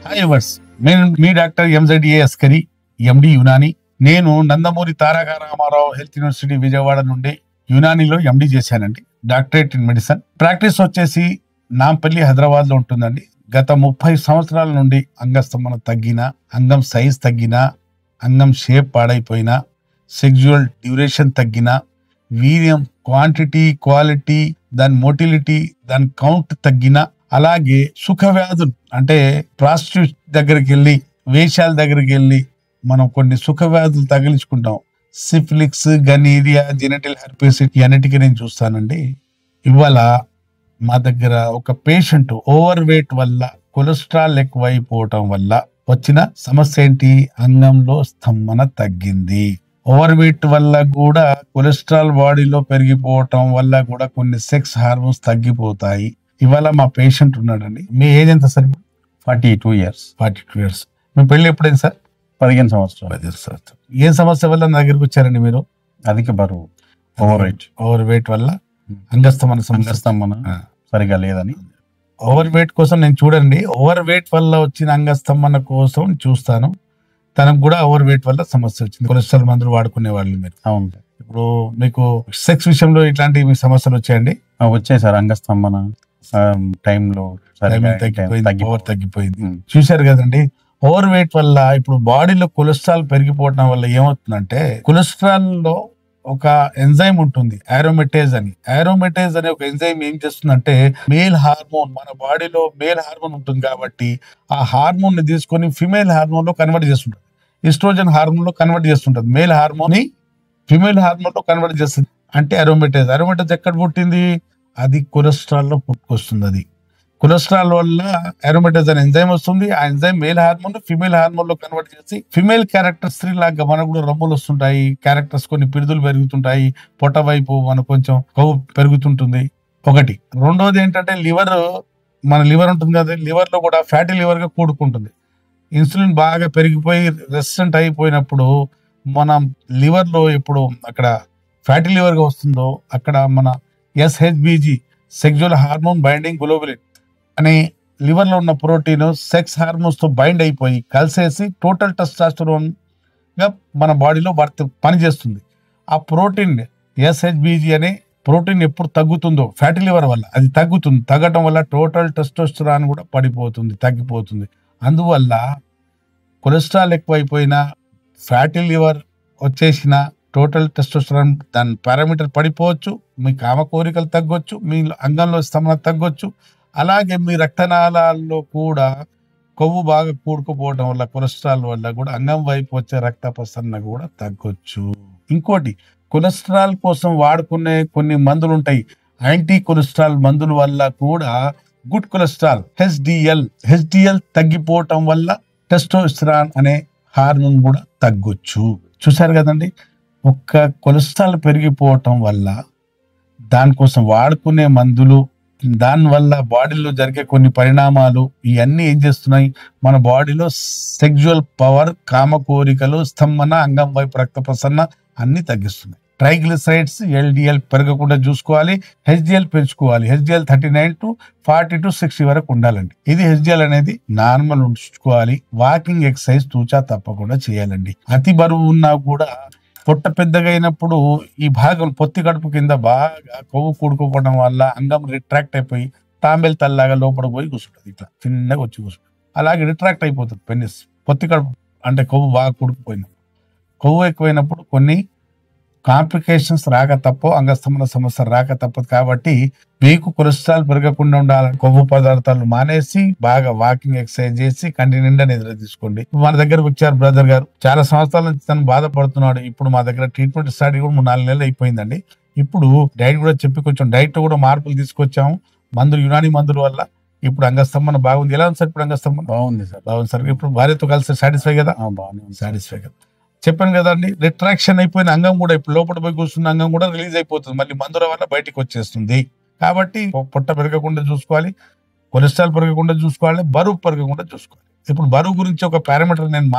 Hi verse, నేను మీ doctor ఎంజెడ్ఏ Askari, ఎండి యునాని. నేను Nandamuri Taraka Ramarao health university Vijayawada నుండి యునానిలో ఎండి చేశానండి, డాక్టరేట్ ఇన్ మెడిసిన్. ప్రాక్టీస్ వచ్చేసి నాంపల్లి హైదరాబాద్ లో ఉంటుందండి. గత 30 సంవత్సరాల నుండి అంగస్తంభన తగ్గిన, అంగం సైజ్ తగ్గిన, అంగం షేప్ పాడైపోయిన, సెక్జువల్ డ్యూరేషన్ తగ్గిన, వీర్యం క్వాంటిటీ క్వాలిటీ, దాని మోటిలిటీ, దాని కౌంట్ తగ్గిన, అలాగే సుఖ వ్యాధులు అంటే ప్రాస్టిట్యూట్ దగ్గరికి వెళ్ళి, వేషాల దగ్గరికి వెళ్ళి మనం కొన్ని సుఖ వ్యాధులు తగిలించుకుంటాం. సిఫిలిక్స్, గనీరియా, జెనిటల్ హెర్పిస్ అన్నిటికీ నేను చూస్తానండి. ఇవాళ మా దగ్గర ఒక పేషెంట్ ఓవర్ వెయిట్ వల్ల, కొలెస్ట్రాల్ ఎక్కువైపోవటం వల్ల వచ్చిన సమస్య ఏంటి? అంగంలో స్తంభన తగ్గింది. ఓవర్ వెయిట్ వల్ల కూడా, కొలెస్ట్రాల్ బాడీలో పెరిగిపోవటం వల్ల కూడా కొన్ని సెక్స్ హార్మోన్స్ తగ్గిపోతాయి. ఇవాళ మా పేషెంట్ ఉన్నాడండి. మీ ఏజ్ ఎంత సార్? 42 years. 42 years. మీ పెళ్లి ఎప్పుడైంది సార్? 15 సంవత్సరాలు. 15 సంవత్సరాలు. ఏం సమస్య వల్ల నా దగ్గరికి వచ్చారండి మీరు? అధిక బరువు, ఓవర్ వెయిట్ వల్ల అంగస్తంభన సమస్య సరిగా లేదని. ఓవర్ వెయిట్ కోసం నేను చూడండి, ఓవర్ వెయిట్ వల్ల వచ్చిన అంగస్తంభన కోసం చూస్తాను. తనకు కూడా ఓవర్ వెయిట్ వల్ల సమస్య వచ్చింది. కొలెస్ట్రాల్ మందులు వాడుకునే వాళ్ళు మీరు. అవును. ఇప్పుడు మీకు సెక్స్ విషయంలో ఇట్లాంటి మీ సమస్యలు వచ్చాయండి? వచ్చాయి సార్. అంగస్తంభన టైంలో ఓవర్ తగ్గిపోయింది. చూశారు కదండి. ఓవర్ వెయిట్ వల్ల ఇప్పుడు బాడీలో కొలెస్ట్రాల్ పెరిగిపోవడం వల్ల ఏమవుతుందంటే, కొలెస్ట్రాల్ లో ఒక ఎంజైమ్ ఉంటుంది, ఆరోమేటేజ్ అని. ఆరోమేటేజ్ అనే ఒక ఎంజైమ్ ఏం చేస్తుందంటే, మేల్ హార్మోన్, మన బాడీలో మేల్ హార్మోన్ ఉంటుంది కాబట్టి ఆ హార్మోన్ ని తీసుకొని ఫిమేల్ హార్మోన్ లో కన్వర్ట్ చేస్తుంటుంది. ఈస్ట్రోజన్ హార్మోన్ లో కన్వర్ట్ చేస్తుంటుంది. మేల్ హార్మోన్ ని ఫిమేల్ హార్మోన్ లో కన్వర్ట్ చేస్తుంది. అంటే అరోమేటేజ్. అరోమేటేజ్ ఎక్కడ పుట్టింది? అది కొలెస్ట్రాల్ లో పుట్టుకొస్తుంది. అది కొలెస్ట్రాల్ వల్ల అరోమేటేజ్ అనే ఎంజైమ్ వస్తుంది. ఆ enzyme male hormone female hormone లో కన్వర్ట్ చేసి ఫిమేల్ క్యారెక్టర్స్, స్త్రీ లాగా మనకు కూడా రమ్ములు వస్తుంటాయి, క్యారెక్టర్స్ కొన్ని పిరుదులు పెరుగుతుంటాయి, పొట్ట వైపు మనకు కొంచెం కొవ్వు పెరుగుతుంటుంది. ఒకటి. రెండోది ఏంటంటే లివర్, మన లివర్ ఉంటుంది కదా, లివర్ లో కూడా ఫ్యాటీ లివర్ గా కూడుకుంటుంది. ఇన్సులిన్ బాగా పెరిగిపోయి రెసిస్టెంట్ అయిపోయినప్పుడు మన లివర్ లో ఎప్పుడు అక్కడ ఫ్యాటీ లివర్ గా వస్తుందో అక్కడ మన ఎస్హెచ్బిజి, సెక్జువల్ హార్మోన్ బైండింగ్ గ్లోబులిన్ అనే లివర్ లో ఉన్న ప్రోటీన్ సెక్స్ హార్మోన్స్ తో బైండ్ అయిపోయి కలిసేసి టోటల్ టెస్టాస్టెరోన్ గా మన బాడీలో పనిచేస్తుంది. ఆ ప్రోటీన్ ఎస్హెచ్బిజి అనే ప్రోటీన్ ఎప్పుడు తగ్గుతుందో ఫ్యాటీ లివర్ వల్ల అది తగ్గుతుంది. తగ్గటం వల్ల టోటల్ టెస్టోస్టెరాన్ కూడా పడిపోతుంది, తగ్గిపోతుంది. అందువల్ల కొలెస్ట్రాల్ ఎక్కువైపోయినా, ఫ్యాటీ లివర్ వచ్చేసిన, టోటల్ టెస్టోస్టెరాన్ దాని పారామీటర్ పడిపోవచ్చు, మీ కామ కోరికలు తగ్గొచ్చు, మీ అంగంలో స్తంభన తగ్గొచ్చు. అలాగే మీ రక్తనాళాల్లో కూడా కొవ్వు బాగా కూడుకుపోవడం వల్ల, కొలెస్ట్రాల్ వల్ల కూడా అంగం వైపు వచ్చే రక్త ప్రసరణ కూడా తగ్గొచ్చు. ఇంకోటి, కొలెస్ట్రాల్ కోసం వాడుకునే కొన్ని మందులు ఉంటాయి, యాంటీ కొలెస్ట్రాల్ మందుల వల్ల కూడా గుడ్ కొలెస్ట్రాల్ హెచ్డిఎల్ తగ్గిపోవటం వల్ల టెస్టోస్టెరాన్ అనే హార్మోన్ కూడా తగ్గొచ్చు. చూసారు కదండి. ఒక్క కొలెస్ట్రాల్ పెరిగిపోవటం వల్ల దానికోసం వాడుకునే మందులు, దానివల్ల బాడీలో జరిగే కొన్ని పరిణామాలు, ఇవన్నీ ఏం చేస్తున్నాయి? మన బాడీలో సెక్జువల్ పవర్, కామ కోరికలు, స్తంభన, అంగం వైపు రక్త ప్రసరణ అన్ని తగ్గిస్తున్నాయి. ట్రైగ్లిసరైడ్స్, ఎల్డిఎల్ పెరగకుండా చూసుకోవాలి. హెచ్డిఎల్ పెంచుకోవాలి. హెచ్డిఎల్ 39 to 40 to 60 వరకు ఉండాలండి. ఇది హెచ్డిఎల్ అనేది నార్మల్ ఉంచుకోవాలి. వాకింగ్ ఎక్సర్సైజ్ తూచా తప్పకుండా చేయాలండి. అతి బరువు ఉన్నా కూడా పొట్ట పెద్దగా అయినప్పుడు ఈ భాగం పొత్తి కడుపు కింద బాగా కొవ్వు కూడుకోవడం వల్ల అంగం రిట్రాక్ట్ అయిపోయి తాంబేల్ తల్లాగా లోపల పోయి కూర్చుంటుంది. ఇట్లా చిన్నగా వచ్చి కూర్చుంటుంది. అలాగే రిట్రాక్ట్ అయిపోతుంది పెనిస్. పొత్తి కడుపు అంటే కొవ్వు బాగా కూడుకుపోయినప్పుడు, కొవ్వు ఎక్కువైనప్పుడు కొన్ని కాంప్లికేషన్స్ రాక తప్పవు, అంగస్తంభన సమస్య రాక తప్పదు. కాబట్టి మీకు కొలెస్ట్రాల్ పెరగకుండా ఉండాలని కొవ్వు పదార్థాలు మానేసి బాగా వాకింగ్ ఎక్సర్సైజ్ చేసి కంటి నిండా నిద్ర తీసుకోండి. మన దగ్గరకు వచ్చారు బ్రదర్ గారు, చాలా సంవత్సరాల నుంచి తను బాధపడుతున్నాడు. ఇప్పుడు మా దగ్గర ట్రీట్మెంట్ స్టార్ట్ కూడా 3-4 నెలలు అయిపోయిందండి. ఇప్పుడు డైట్ కూడా చెప్పి కొంచెం డైట్ కూడా మార్పులు తీసుకొచ్చాము. మందులు, యునాని మందుల వల్ల ఇప్పుడు అంగస్తంభన బాగుంది. ఎలా ఉంది సార్ ఇప్పుడు అంగస్తంభన? బాగుంది సార్. బాగుంది సార్. ఇప్పుడు భార్యతో కలిసి సాటిస్ఫై కదా? బాగుంది, సాటిస్ఫై కదా. చెప్పాను కదండి, రిట్రాక్షన్ అయిపోయిన అంగం కూడా ఇప్పుడు లోపల పోయి కూర్చున్న అంగం కూడా రిలీజ్ అయిపోతుంది, మళ్ళీ మందుల వల్ల బయటికి వచ్చేస్తుంది. కాబట్టి పొట్ట పెరగకుండా చూసుకోవాలి, కొలెస్ట్రాల్ పెరగకుండా చూసుకోవాలి, బరువు పెరగకుండా చూసుకోవాలి. ఇప్పుడు బరువు గురించి ఒక పారామీటర్ నేను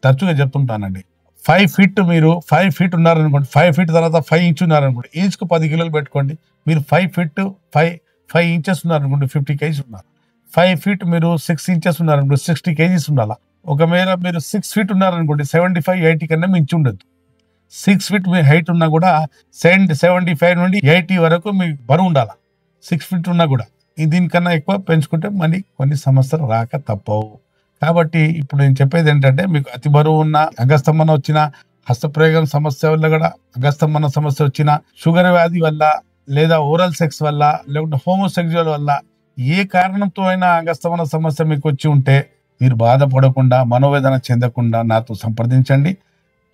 తరచుగా చెప్తుంటానండి. 5 feet, మీరు 5 feet ఉన్నారనుకోండి, 5 feet తర్వాత 5 inch ఉన్నారనుకోండి, ఇంచుకు 10 కిలోలు పెట్టుకోండి. మీరు 5 feet 5 inches ఉన్నారనుకోండి, 50 kgs ఉన్నారు. 5 feet మీరు 6 inches ఉన్నారనుకోండి 60 kgs ఉండాలా. ఒకవేళ మీరు 6 feet ఉన్నారనుకోండి 75-80 కన్నా మించి ఉండదు. 6 feet మీ హైట్ ఉన్నా కూడా 75 నుండి 80 వరకు మీ బరువు ఉండాలా. 6 feet ఉన్నా కూడా దీనికన్నా ఎక్కువ పెంచుకుంటే మళ్ళీ కొన్ని సమస్యలు రాక తప్పవు. కాబట్టి ఇప్పుడు నేను చెప్పేది ఏంటంటే, మీకు అతి బరువు ఉన్న, అంగస్తంభన వచ్చిన, హస్తప్రయోగం సమస్య వల్ల కూడా అంగస్తంభన సమస్య వచ్చిన, షుగర్ వ్యాధి వల్ల, లేదా ఓరల్ సెక్స్ వల్ల, లేకుంటే హోమోసెక్సువల్ వల్ల, ఏ కారణంతో అయినా అంగస్తంభన సమస్య మీకు వచ్చి ఉంటే మీరు బాధపడకుండా, మనోవేదన చెందకుండా నాతో సంప్రదించండి.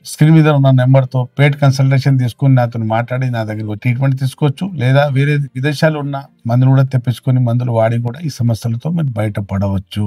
స్క్రీన్ మీద ఉన్న నెంబర్తో పేట్ కన్సల్టేషన్ తీసుకుని నాతో మాట్లాడి నా దగ్గర ట్రీట్మెంట్ తీసుకోవచ్చు. లేదా వేరే విదేశాలు ఉన్న మందులు కూడా తెప్పించుకొని మందులు వాడి కూడా ఈ సమస్యలతో మీరు బయటపడవచ్చు.